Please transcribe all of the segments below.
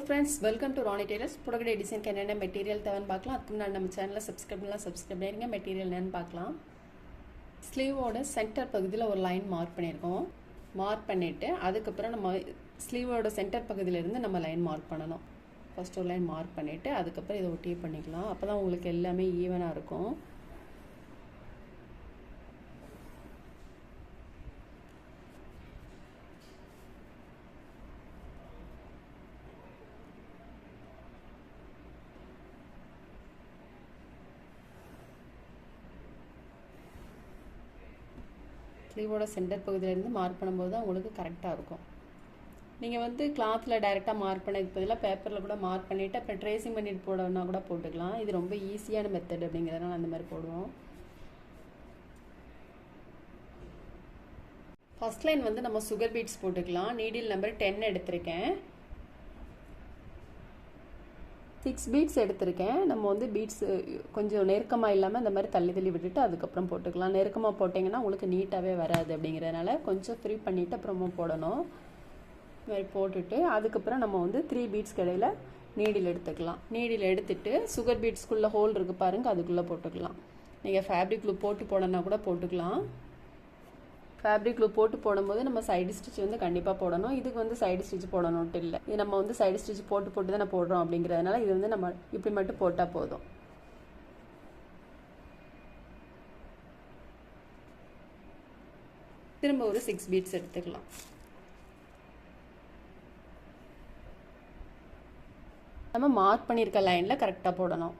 friends, welcome to Ronnie Tailors. புடகடை design என்னென்ன material தேவைன்னு பார்க்கலாம். அதுக்கு முன்னாடி நம்ம சேனலில் சப்ஸ்கிரைப் பண்ணிடுங்க. மெட்டீரியல் என்னென்னு பார்க்கலாம். ஸ்லீவோட சென்டர் பகுதியில் ஒரு லைன் மார்க் பண்ணியிருக்கோம். மார்க் பண்ணிவிட்டு அதுக்கப்புறம் நம்ம ஸ்லீவோட சென்டர் பகுதியிலேருந்து நம்ம லைன் மார்க் பண்ணணும். ஃபஸ்ட் ஒரு லைன் மார்க் பண்ணிவிட்டு அதுக்கப்புறம் இதை ஒட்டியே பண்ணிக்கலாம். அப்போ தான் உங்களுக்கு எல்லாமே ஈவனாக இருக்கும். ஸ்லீவோட சென்டர் பகுதியிலேருந்து மார்க் பண்ணும்போது தான் உங்களுக்கு கரெக்டாக இருக்கும். நீங்கள் வந்து கிளாத்தில் டைரெக்டாக மார்க் பண்ணதுக்கு பதிலாக பேப்பரில் கூட மார்க் பண்ணிவிட்டு அப்புறம் ட்ரேசிங் பண்ணிட்டு போடணுன்னா கூட போட்டுக்கலாம். இது ரொம்ப ஈஸியான மெத்தட் அப்படிங்கிறதுனால அந்த மாதிரி போடுவோம். ஃபஸ்ட் லைன் வந்து நம்ம சுகர் பீட்ஸ் போட்டுக்கலாம். நீடில் நம்பர் 10 எடுத்திருக்கேன். 6 பீட்ஸ் எடுத்திருக்கேன். நம்ம வந்து பீட்ஸ் கொஞ்சம் நெருக்கமாக இல்லாமல் இந்த மாதிரி தள்ளி விட்டுட்டு அதுக்கப்புறம் போட்டுக்கலாம். நெருக்கமாக போட்டிங்கன்னா உங்களுக்கு நீட்டாகவே வராது. அப்படிங்கிறதுனால கொஞ்சம் ஃப்ரீ பண்ணிவிட்டு அப்புறமா போடணும். இது மாதிரி போட்டுட்டு அதுக்கப்புறம் நம்ம வந்து 3 பீட்ஸ்க்கு இடையில் நீடில் எடுத்துக்கலாம். நீடில் எடுத்துட்டு சுகர் பீட்ஸ்க்குள்ளே ஹோல் இருக்குது பாருங்கள், அதுக்குள்ளே போட்டுக்கலாம். நீங்கள் ஃபேப்ரிக் க்ளூ போட்டு போடணுன்னா கூட போட்டுக்கலாம். ஃபேப்ரிக் க்ளூ போட்டு போடும்போது நம்ம சைடு ஸ்டிச் வந்து கண்டிப்பாக போடணும். இதுக்கு வந்து சைடு ஸ்டிச் போடணுன்ட்டு இல்லை. இது நம்ம வந்து சைடு ஸ்டிச் போட்டு தான் போடுறோம். அப்படிங்கிறதுனால இது வந்து நம்ம இப்படி மட்டும் போட்டால் போதும். திரும்ப ஒரு 6 பீட்ஸ் எடுத்துக்கலாம். நம்ம மார்க் பண்ணியிருக்க லைனில் கரெக்டாக போடணும்.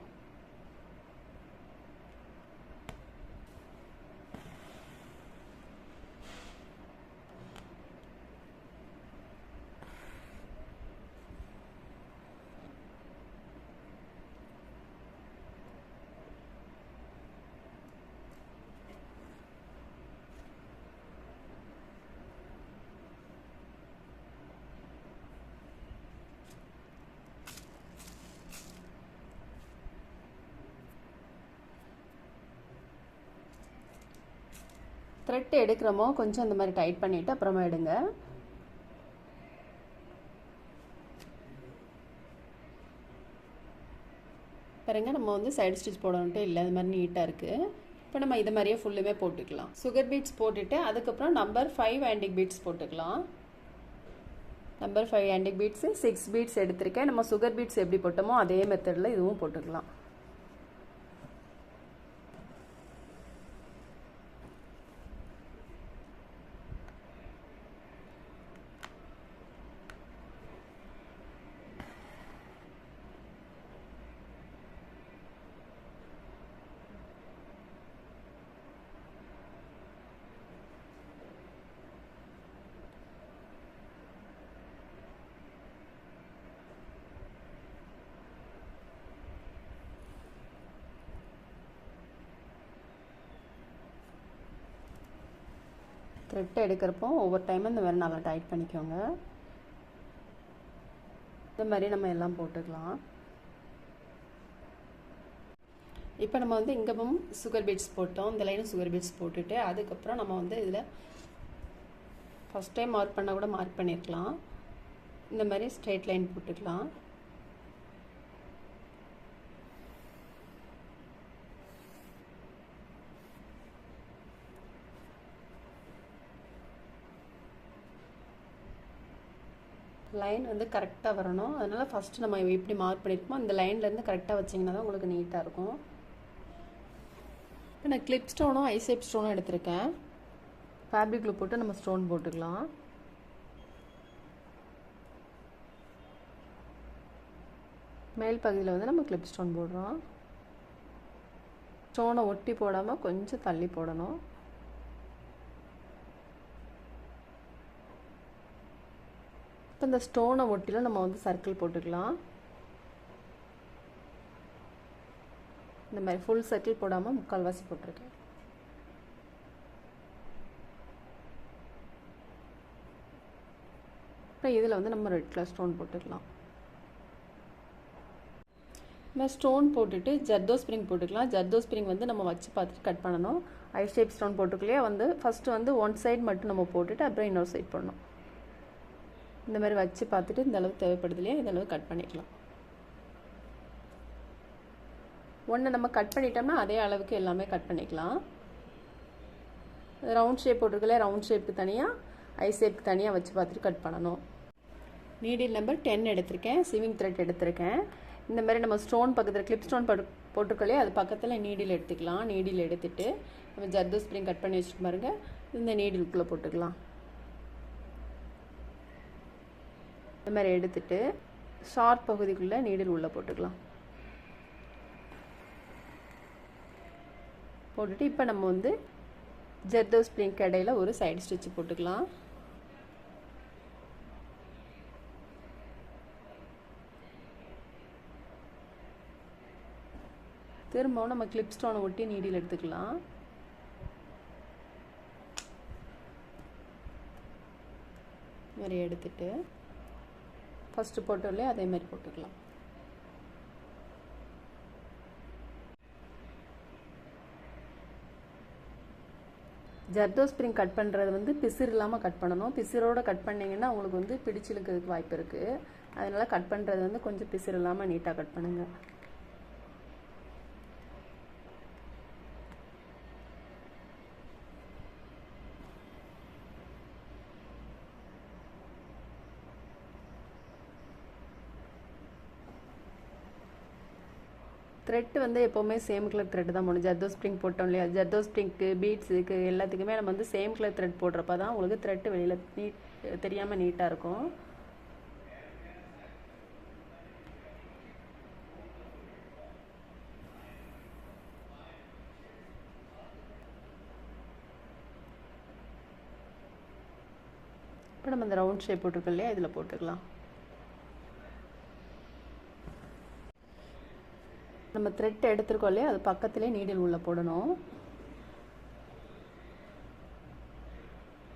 த்ரெட் எடுக்கிறோமோ கொஞ்சம் அந்த மாதிரி டைட் பண்ணிவிட்டு அப்புறமா எடுங்க. பாருங்க, நம்ம வந்து சைடு ஸ்டிச் போடணுன்ட்டு இல்லை, அது மாதிரி நீட்டாக இருக்குது. இப்போ நம்ம இது மாதிரியே ஃபுல்லுமே போட்டுக்கலாம். சுகர் பீட்ஸ் போட்டுட்டு அதுக்கப்புறம் நம்பர் 5 ஆன்டிக் பீட்ஸ் போட்டுக்கலாம். நம்பர் 5 ஆன்டிக் பீட்ஸு 6 பீட்ஸ் எடுத்திருக்கேன். நம்ம சுகர் பீட்ஸ் எப்படி போட்டோமோ அதே மெத்தடில் இதுவும் போட்டுக்கலாம். த்ரெட் எடுக்கிறப்போ ஒவ்வொரு டைமும் இந்த மாதிரி நல்லா டைட் பண்ணிக்கோங்க. இந்த மாதிரி நம்ம எல்லாம் போட்டுக்கலாம். இப்போ நம்ம வந்து இங்கேவும் சுகர் பீட்ஸ் போட்டோம். இந்த லைனும் சுகர் பீட்ஸ் போட்டுட்டு அதுக்கப்புறம் நம்ம வந்து இதில் ஃபஸ்ட் டைம் மார்க் பண்ணால் கூட மார்க் பண்ணியிருக்கலாம். இந்த மாதிரி ஸ்ட்ரெயிட் லைன் போட்டுக்கலாம். லைன் வந்து கரெக்டாக வரணும். அதனால் ஃபஸ்ட்டு நம்ம எப்படி மார்க் பண்ணியிருக்கோமோ இந்த லைன்லேருந்து கரெக்டாக வச்சிங்கன்னா தான் உங்களுக்கு நீட்டாக இருக்கும். இப்போ நான் கிளிப் ஸ்டோனும் ஐசேப் ஸ்டோனும் எடுத்திருக்கேன். ஃபேப்ரிக் க்ளூ போட்டு நம்ம ஸ்டோன் போட்டுக்கலாம். மேல் பகுதியில் வந்து நம்ம கிளிப் ஸ்டோன் போடுறோம். ஸ்டோனை ஒட்டி போடாமல் கொஞ்சம் தள்ளி போடணும். இப்போ இந்த ஸ்டோனை ஒட்டியில் நம்ம வந்து சர்க்கிள் போட்டுக்கலாம். இந்த மாதிரி ஃபுல் சர்க்கிள் போடாமல் முக்கால்வாசி போட்டிருக்கேன். இப்போ இதில் வந்து நம்ம ரெட் கலர் ஸ்டோன் போட்டுக்கலாம். நம்ம ஸ்டோன் போட்டுட்டு ஜர்தோ ஸ்ப்ரிங் போட்டுக்கலாம். ஜர்தோ ஸ்ப்ரிங் வந்து நம்ம வச்சு பார்த்துட்டு கட் பண்ணணும். ஐ ஷேப் ஸ்டோன் போட்டுக்கலையே வந்து ஃபஸ்ட்டு வந்து ஒன் சைடு மட்டும் நம்ம போட்டுட்டு அப்புறம் இன்னொரு சைட் போடணும். இந்த மாதிரி வச்சு பார்த்துட்டு இந்த அளவு தேவைப்படுது இல்லையா, இந்த அளவு கட் பண்ணிக்கலாம். ஒன்று நம்ம கட் பண்ணிட்டோம்னா அதே அளவுக்கு எல்லாமே கட் பண்ணிக்கலாம். ரவுண்ட் ஷேப் போட்டிருக்கல, ரவுண்ட் ஷேப்புக்கு தனியாக ஐ ஷேப்புக்கு தனியாக வச்சு பார்த்துட்டு கட் பண்ணணும். நீடில் நம்பர் 10 எடுத்திருக்கேன், சிவிங் த்ரெட் எடுத்திருக்கேன். இந்த மாதிரி நம்ம ஸ்டோன் பக்கத்தில் கிளிப் ஸ்டோன் போட்டிருக்கலையே அது பக்கத்தில் நீடில் எடுத்துக்கலாம். நீடில் எடுத்துகிட்டு நம்ம ஜர்தோ ஸ்ப்ரிங் கட் பண்ணி வச்சுட்டு பாருங்க, இந்த நீடிலுக்குள்ளே போட்டுக்கலாம். இந்த மாதிரி எடுத்துட்டு ஷார்ப் பகுதிக்குள்ளே நீடில் உள்ளே போட்டுக்கலாம். போட்டுட்டு இப்போ நம்ம வந்து ஜர்தோ ஸ்ப்ரிங் இடையில ஒரு சைடு ஸ்டிச் போட்டுக்கலாம். திரும்பவும் நம்ம கிளிப் ஸ்டோனை ஒட்டி நீடில் எடுத்துக்கலாம். மாதிரி எடுத்துட்டு ஃபஸ்ட்டு போட்டோம்லே அதே மாதிரி போட்டுக்கலாம். ஜர்தோ ஸ்ப்ரிங் கட் பண்ணுறது வந்து பிசிறு இல்லாமல் கட் பண்ணணும். பிசிறோடு கட் பண்ணிங்கன்னா உங்களுக்கு வந்து பிடிச்சிருக்கிறதுக்கு வாய்ப்பு இருக்குது. அதனால் கட் பண்ணுறது வந்து கொஞ்சம் பிசிறு இல்லாமல் நீட்டாக கட் பண்ணுங்கள். த்ரெட் வந்து எப்போவுமே சேம் கலர் த்ரெட் தான் போடணும். ஜர்தோ ஸ்ப்ரிங் போட்டோம் இல்லையா, ஜர்தோ ஸ்ப்ரிங்க்கு பீட்ஸுக்கு எல்லாத்துக்குமே நம்ம வந்து சேம் கலர் த்ரெட் போடுறப்ப தான் உங்களுக்கு த்ரெட் வெளியில் தெரியாமல் நீட்டாக இருக்கும். இப்போ நம்ம இந்த ரவுண்ட் ஷேப் போட்டிருக்கோம் இல்லையா, இதில் போட்டுக்கலாம். நம்ம த்ரெட் எடுத்துருக்கோம் இல்லையா, அது பக்கத்துலேயே நீடில் உள்ளே போடணும்.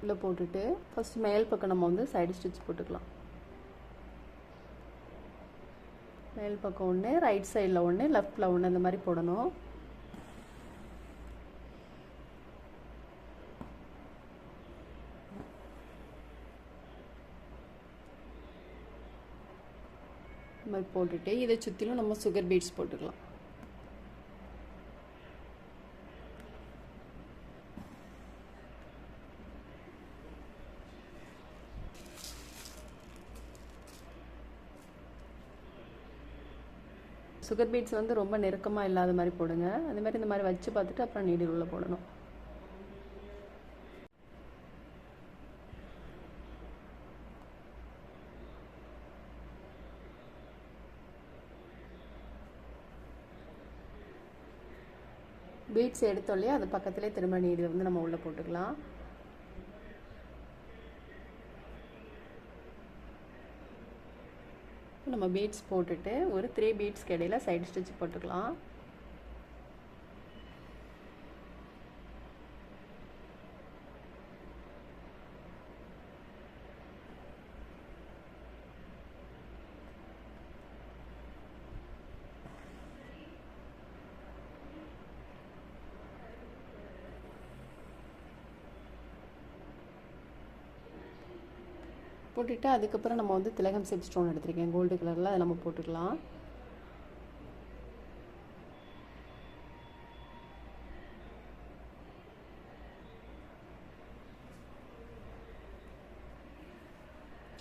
உள்ளே போட்டுட்டு ஃபஸ்ட் மேல் பக்கம் நம்ம வந்து சைடு ஸ்டிச் போட்டுக்கலாம். மேல் பக்கம் ஒன்று, ரைட் சைடில் ஒன்று, லெஃப்டில் ஒன்று, இந்த மாதிரி போடணும். இந்த மாதிரி போட்டுட்டு இதை சுற்றிலும் நம்ம சுகர் பீட்ஸ் போட்டுக்கலாம். சுகர் பீட்ஸ் வந்து ரொம்ப நெருக்கமாக இல்லாத மாதிரி போடுங்க. அதே மாதிரி இந்த மாதிரி வச்சு பார்த்துட்டு அப்புறம் நீடில் உள்ள போடணும். பீட்ஸ் எடுத்தோம் இல்லையா, அது பக்கத்துலேயே திரும்ப நீடில் வந்து நம்ம உள்ளே போட்டுக்கலாம். நம்ம பீட்ஸ் போட்டுட்டு ஒரு 3 பீட்ஸ்க்கு இடையில சைடு ஸ்டிச் போட்டுக்கலாம். போட்டுட்டு அதுக்கப்புறம் நம்ம வந்து திலகம் ஷேப் ஸ்டோன் எடுத்திருக்கேன் கோல்டு கலரில், அதை நம்ம போட்டுக்கலாம்.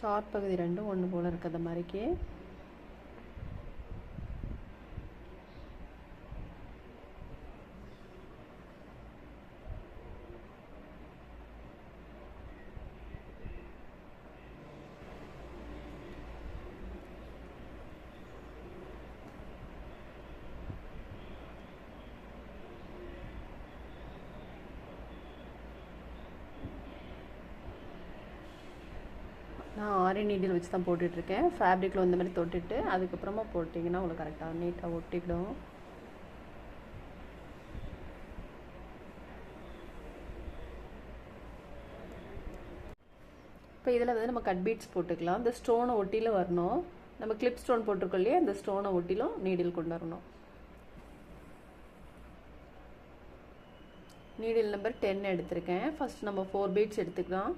ஷார்ப் பகுதி ரெண்டும் ஒன்று போல் இருக்கிற மாதிரிக்கு நான் ஆரி நீடில் வச்சு தான் போட்டுட்ருக்கேன். ஃபேப்ரிக்கில் இந்த மாதிரி தொட்டுட்டு அதுக்கப்புறமா போட்டிங்கன்னா உங்களுக்கு கரெக்டாக நீட்டாக ஒட்டிக்கிடும். இப்போ இதில் வந்து நம்ம கட் பீட்ஸ் போட்டுக்கலாம். இந்த ஸ்டோனை ஒட்டியில் வரணும். நம்ம கிளிப் ஸ்டோன் போட்டிருக்கோம் இல்லையா, இந்த ஸ்டோனை ஒட்டிலும் நீடில் கொண்டு வரணும். நீடில் நம்பர் 10 எடுத்திருக்கேன். ஃபஸ்ட் நம்ம 4 பீட்ஸ் எடுத்துக்கலாம்.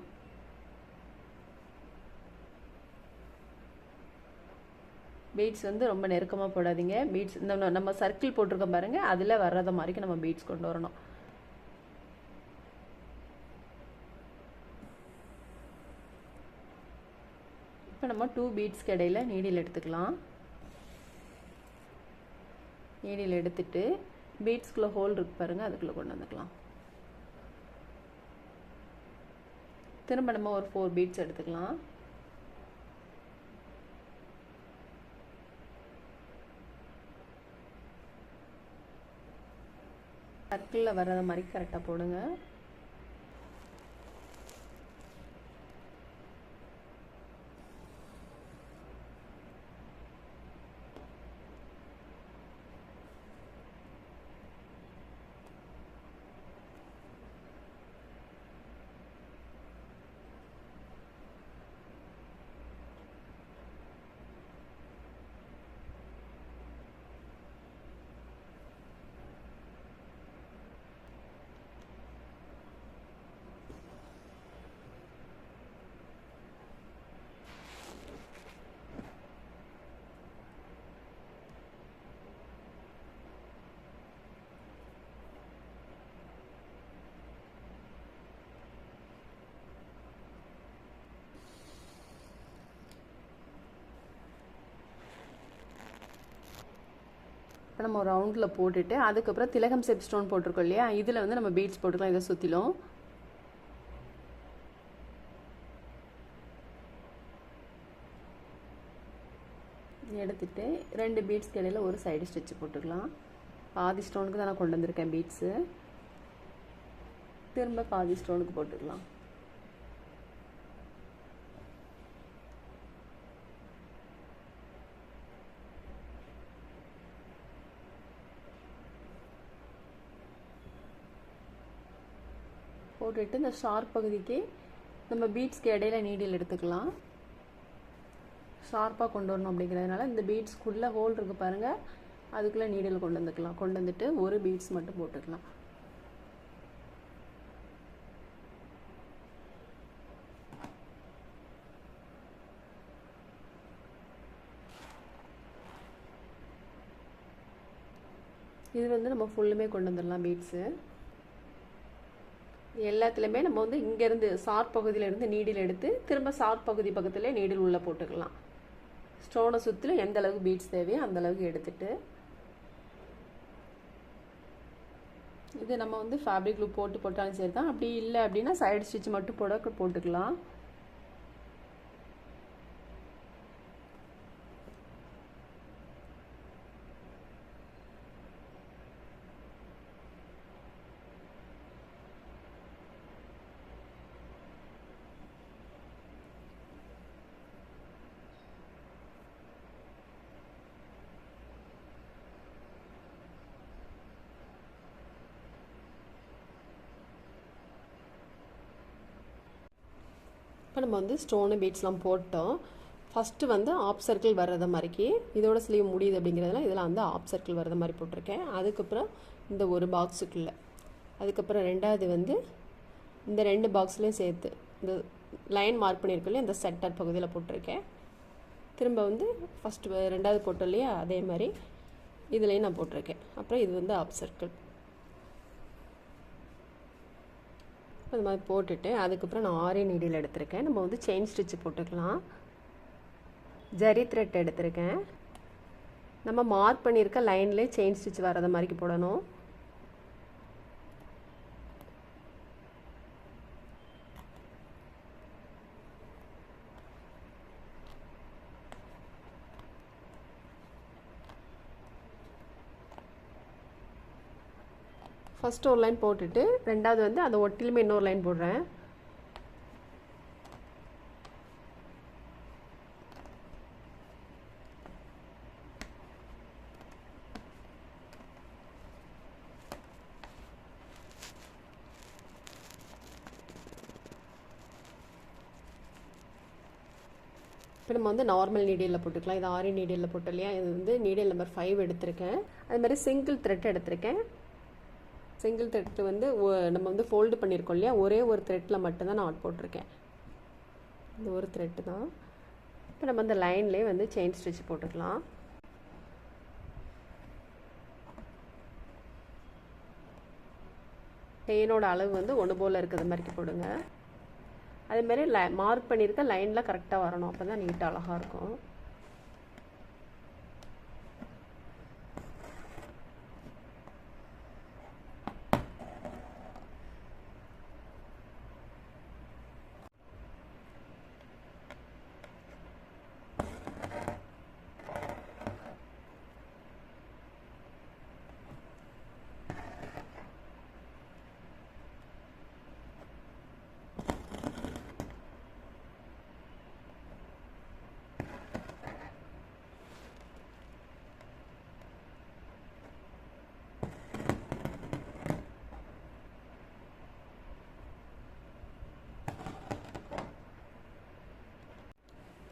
பீட்ஸ் வந்து ரொம்ப நெருக்கமாக போடாதீங்க. பீட்ஸ் இந்த நம்ம சர்க்கிள் போட்டிருக்கோம் பாருங்கள், அதில் வர்றத மாதிரிக்கு நம்ம பீட்ஸ் கொண்டு வரணும். இப்போ நம்ம 2 பீட்ஸ்க்கு இடையில நீடில் எடுத்துக்கலாம். நீடில் எடுத்துட்டு பீட்ஸ்குள்ளே ஹோல் இருக்கு பாருங்கள், அதுக்குள்ளே கொண்டு வந்துக்கலாம். திரும்ப நம்ம ஒரு 4 பீட்ஸ் எடுத்துக்கலாம். சர்க்கிளில் வர்ற மாதிரி கரெக்டாக போடுங்க. இப்போ நம்ம ஒரு ரவுண்டில் போட்டுட்டு அதுக்கப்புறம் திலகம் ஷேப் ஸ்டோன் போட்டிருக்கோம் இல்லையா, இதில் வந்து நம்ம பீட்ஸ் போட்டுக்கலாம். இதை சுற்றிலும் எடுத்துட்டு 2 பீட்ஸ்க்கு இடையில ஒரு சைடு ஸ்டிச் போட்டுக்கலாம். பாதி ஸ்டோனுக்கு தான் நான் கொண்டு வந்திருக்கேன் பீட்ஸு. திரும்ப பாதி ஸ்டோனுக்கு போட்டுக்கலாம். போட்டுட்டு இந்த ஷார்ப் பகுதிக்கு நம்ம பீட்ஸ்க்கு இடையில நீடில் எடுத்துக்கலாம். ஷார்ப்பாக கொண்டு வரணும் அப்படிங்கிறதுனால இந்த பீட்ஸ்க்குள்ளே ஹோல் இருக்குது பாருங்கள், அதுக்குள்ளே நீடில் கொண்டு வந்துக்கலாம். கொண்டு வந்துட்டு ஒரு பீட்ஸ் மட்டும் போட்டுக்கலாம். இது வந்து நம்ம ஃபுல்லுமே கொண்டு வந்துடலாம் பீட்ஸு. எல்லாத்துலேயுமே நம்ம வந்து இங்கேருந்து ஷார்ப் பகுதியிலேருந்து நீடில் எடுத்து திரும்ப ஷார்ப் பகுதி பக்கத்துலேயே நீடில் உள்ளே போட்டுக்கலாம். ஸ்டோனை சுற்றிலும் எந்த அளவுக்கு பீட்ஸ் தேவையோ அந்தளவுக்கு எடுத்துட்டு இது நம்ம வந்து ஃபேப்ரிக் லூப் போட்டாலும் சரி தான். அப்படி இல்லை அப்படின்னா சைடு ஸ்டிச் மட்டும் போட்டுக்கலாம். இப்போ நம்ம வந்து ஸ்டோனு பீட்ஸ்லாம் போட்டோம். ஃபஸ்ட்டு வந்து ஆப் சர்க்கிள் வர்றத மாதிரிக்கு இதோட ஸ்லீவ் முடியுது அப்படிங்கிறதுலாம் இதில் வந்து ஆப் சர்க்கிள் வர்றத மாதிரி போட்டிருக்கேன். அதுக்கப்புறம் இந்த ஒரு பாக்ஸுக்குள்ளே, அதுக்கப்புறம் ரெண்டாவது வந்து இந்த 2 பாக்ஸ்லேயும் சேர்த்து இந்த லைன் மார்க் பண்ணியிருக்கோம் இந்த சென்டர் பகுதியில் போட்டிருக்கேன். திரும்ப வந்து ஃபஸ்ட்டு 2வது போட்டோம் இல்லையா, அதே மாதிரி இதுலேயும் நான் போட்டிருக்கேன். அப்புறம் இது வந்து ஆப் சர்க்கிள். அது மாதிரி போட்டுட்டு அதுக்கப்புறம் நான் ஆரி நீடில் எடுத்திருக்கேன். நம்ம வந்து செயின் ஸ்டிச்சு போட்டுக்கலாம். ஜரி த்ரெட் எடுத்திருக்கேன். நம்ம மார்க் பண்ணியிருக்க லைன்லேயே செயின் ஸ்டிச் வர்றத மாதிரிக்கு போடணும். ஃபஸ்ட்டு ஒரு லைன் போட்டுட்டு ரெண்டாவது வந்து அந்த ஒட்டிலுமே இன்னொரு லைன் போடுறேன். இப்போ நம்ம வந்து நார்மல் நீடியில் போட்டுக்கலாம். இது ஆரி நீடியில் போட்டோம் இல்லையா, இது வந்து நீடில் நம்பர் 5 எடுத்திருக்கேன். அது மாதிரி சிங்கிள் த்ரெட் எடுத்திருக்கேன். சிங்கிள் த்ரெட் வந்து நம்ம வந்து ஃபோல்டு பண்ணியிருக்கோம் இல்லையா, ஒரே ஒரு த்ரெட்டில் மட்டும்தான் நான் போட்டிருக்கேன். இந்த ஒரு த்ரெட்டு தான். இப்போ நம்ம அந்த லைன்லேயே வந்து செயின் ஸ்டிச் போட்டுக்கலாம். செயினோட அளவு வந்து ஒன்று போல் இருக்கிற மாதிரி போடுங்க. அதேமாதிரி மார்க் பண்ணியிருக்க லைனில் கரெக்டாக வரணும், அப்போ தான் நீட்டாக அழகாக இருக்கும்.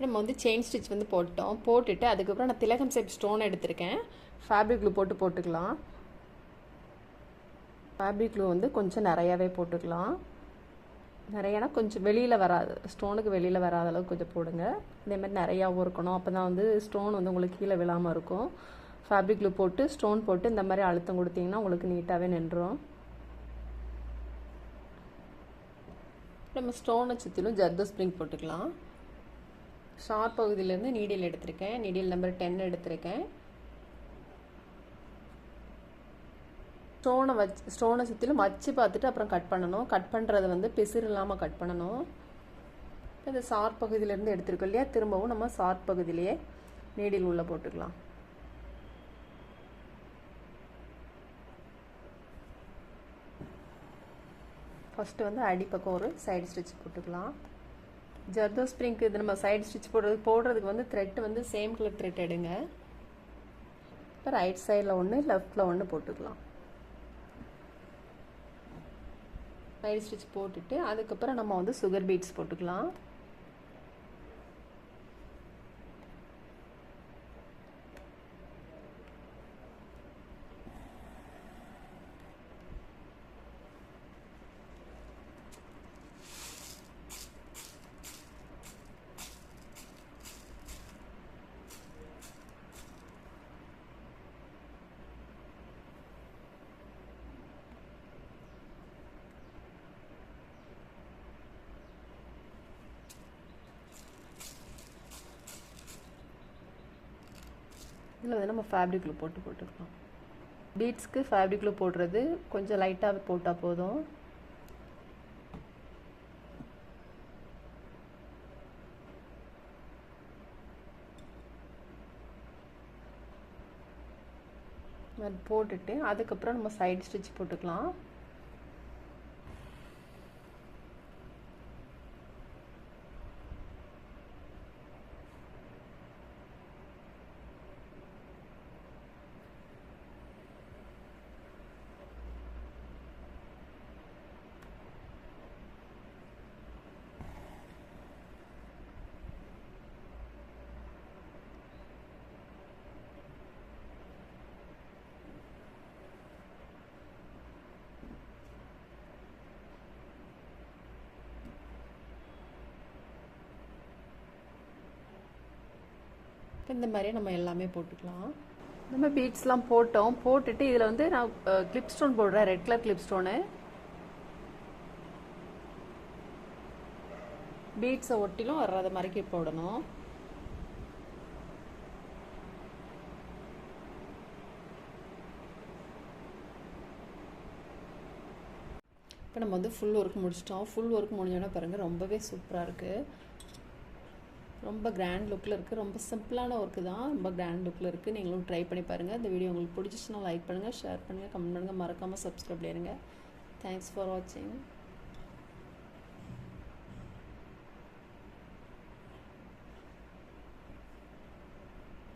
நம்ம வந்து செயின் ஸ்டிச் வந்து போட்டுட்டு அதுக்கப்புறம் நான் திலகம் ஷேப் ஸ்டோன் எடுத்திருக்கேன். ஃபேப்ரிக் க்ளூ போட்டுக்கலாம். ஃபேப்ரிக் க்ளூ வந்து கொஞ்சம் நிறையாவே போட்டுக்கலாம். நிறையானா கொஞ்சம் வெளியில் வராது, ஸ்டோனுக்கு வெளியில் வராத அளவுக்கு கொஞ்சம் போடுங்க. இதேமாதிரி நிறையாவும் இருக்கணும், அப்போ தான் வந்து ஸ்டோன் வந்து உங்களுக்கு கீழே விழாமல் இருக்கும். ஃபேப்ரிக் க்ளூ போட்டு ஸ்டோன் போட்டு இந்த மாதிரி அழுத்தம் கொடுத்தீங்கன்னா உங்களுக்கு நீட்டாகவே நின்றுடும். நம்ம ஸ்டோனை சுற்றிலும் ஜர்தோ ஸ்ப்ரிங் போட்டுக்கலாம். ஷார்ப் பகுதியிலேருந்து நீடில் எடுத்திருக்கேன். நீடில் நம்பர் 10 எடுத்திருக்கேன். ஸ்டோனை சுற்றிலும் வச்சு பார்த்துட்டு அப்புறம் கட் பண்ணணும். கட் பண்ணுறது வந்து பிசிறு இல்லாமல் கட் பண்ணணும். இந்த ஷார்ப் பகுதியிலேருந்து எடுத்திருக்கோம் இல்லையா, திரும்பவும் நம்ம ஷார்ப் பகுதியிலேயே நீடில் உள்ளே போட்டுக்கலாம். ஃபஸ்ட்டு வந்து அடிப்பக்கம் ஒரு சைடு ஸ்டிச் போட்டுக்கலாம். ஜர்தோ ஸ்ப்ரிங்க்கு இது நம்ம சைடு ஸ்டிச் போடுறதுக்கு வந்து த்ரெட் வந்து சேம் கலர் த்ரெட் எடுங்க. இப்போ ரைட் சைடில் ஒன்று லெஃப்டில் ஒன்று போட்டுக்கலாம். சைடு ஸ்டிச் போட்டுட்டு அதுக்கப்புறம் நம்ம வந்து சுகர் பீட்ஸ் போட்டுக்கலாம். இதில் வந்து நம்ம ஃபேப்ரிக் க்ளூ போட்டுக்கலாம். பீட்ஸ்க்கு ஃபேப்ரிக் க்ளூ போடுறது கொஞ்சம் லைட்டாக போட்டால் போதும். அது போட்டுட்டு அதுக்கப்புறம் நம்ம சைடு ஸ்டிச் போட்டுக்கலாம். இந்த மாதிரி நம்ம எல்லாமே போட்டுக்கலாம். நம்ம பீட்ஸ்லாம் போட்டுட்டு இதில் வந்து நான் கிளிப் ஸ்டோன் போடுறேன். Red colour clip stone. பீட்ஸை ஒட்டிலும் வர்றது மாதிரி போடணும். இப்போ நம்ம வந்து ஃபுல் ஒர்க் முடிச்சிட்டோம். ஃபுல் ஒர்க் முடிஞ்சோன்னா பாருங்கள் ரொம்பவே சூப்பராக இருக்குது. ரொம்ப கிராண்ட் லுக்கில் இருக்குது. ரொம்ப சிம்பிளான ஒர்க்கு தான், ரொம்ப கிராண்ட் லுக்கில் இருக்குது. நீங்களும் ட்ரை பண்ணி பாருங்கள். இந்த வீடியோ உங்களுக்கு பிடிச்சிச்சுன்னா லைக் பண்ணுங்கள், ஷேர் பண்ணுங்கள், கமெண்ட் பண்ணுங்கள், மறக்காமல் சப்ஸ்கிரைப் பண்ணிடுங்க. தேங்க்ஸ் ஃபார் வாட்சிங்.